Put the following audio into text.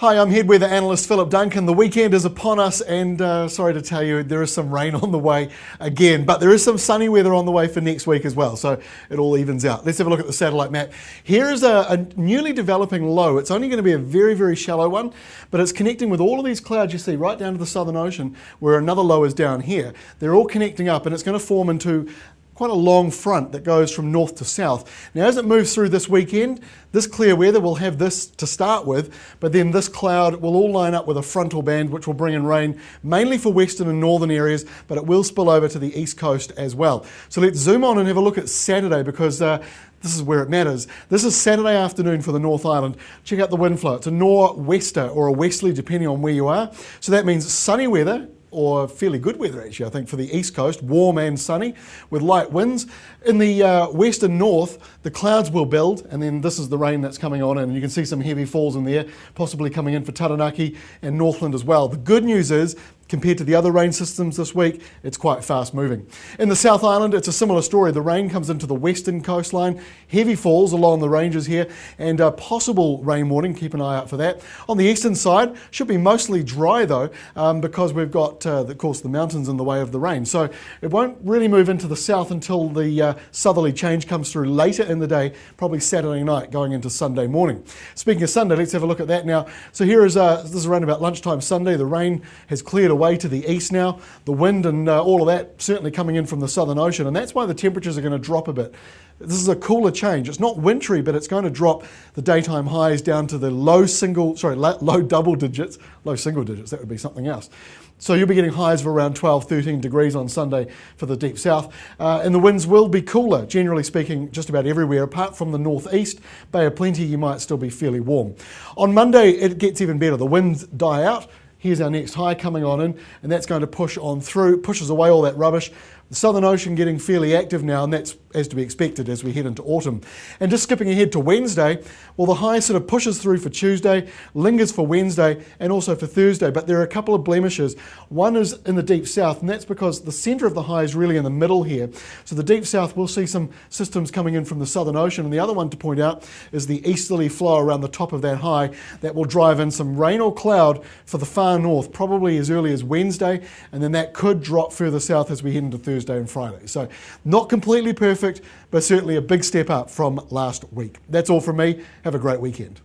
Hi, I'm head weather analyst Philip Duncan. The weekend is upon us and sorry to tell you there is some rain on the way again, but there is some sunny weather on the way for next week as well, so it all evens out. Let's have a look at the satellite map. Here is a newly developing low. It's only going to be a very, very shallow one, but it's connecting with all of these clouds you see right down to the Southern Ocean where another low is down here. They're all connecting up and it's going to form into quite a long front that goes from north to south. Now as it moves through this weekend, this clear weather will have this to start with, but then this cloud will all line up with a frontal band which will bring in rain mainly for western and northern areas, but it will spill over to the east coast as well. So let's zoom on and have a look at Saturday because this is where it matters. This is Saturday afternoon for the North Island. Check out the wind flow. It's a nor'wester or a westerly depending on where you are. So that means sunny weather, or fairly good weather actually, I think, for the east coast, warm and sunny with light winds. In the western north, the clouds will build, and then this is the rain that's coming on, and you can see some heavy falls in there, possibly coming in for Taranaki and Northland as well. The good news is, compared to the other rain systems this week, it's quite fast moving. In the South Island, it's a similar story. The rain comes into the western coastline, heavy falls along the ranges here, and a possible rain warning, keep an eye out for that. On the eastern side, should be mostly dry though, because we've got, of course, the mountains in the way of the rain. So it won't really move into the south until the southerly change comes through later in the day, probably Saturday night going into Sunday morning. Speaking of Sunday, let's have a look at that now. So here is, this is around about lunchtime Sunday. The rain has cleared away to the east now. The wind and all of that certainly coming in from the Southern Ocean, and that's why the temperatures are going to drop a bit. This is a cooler change. It's not wintry, but it's going to drop the daytime highs down to the low double digits, low single digits, that would be something else. So you'll be getting highs of around 12, 13 degrees on Sunday for the deep south. And the winds will be cooler, generally speaking, just about everywhere, apart from the northeast. Bay of Plenty, you might still be fairly warm. On Monday, it gets even better. The winds die out. Here's our next high coming on in, and that's going to push on through, pushes away all that rubbish. The Southern Ocean getting fairly active now, and that's as to be expected as we head into autumn. And just skipping ahead to Wednesday, well, the high sort of pushes through for Tuesday, lingers for Wednesday, and also for Thursday, but there are a couple of blemishes. One is in the deep south, and that's because the centre of the high is really in the middle here. So the deep south will see some systems coming in from the Southern Ocean, and the other one to point out is the easterly flow around the top of that high that will drive in some rain or cloud for the far north, probably as early as Wednesday, and then that could drop further south as we head into Thursday and Friday. So not completely perfect, but certainly a big step up from last week. That's all from me. Have a great weekend.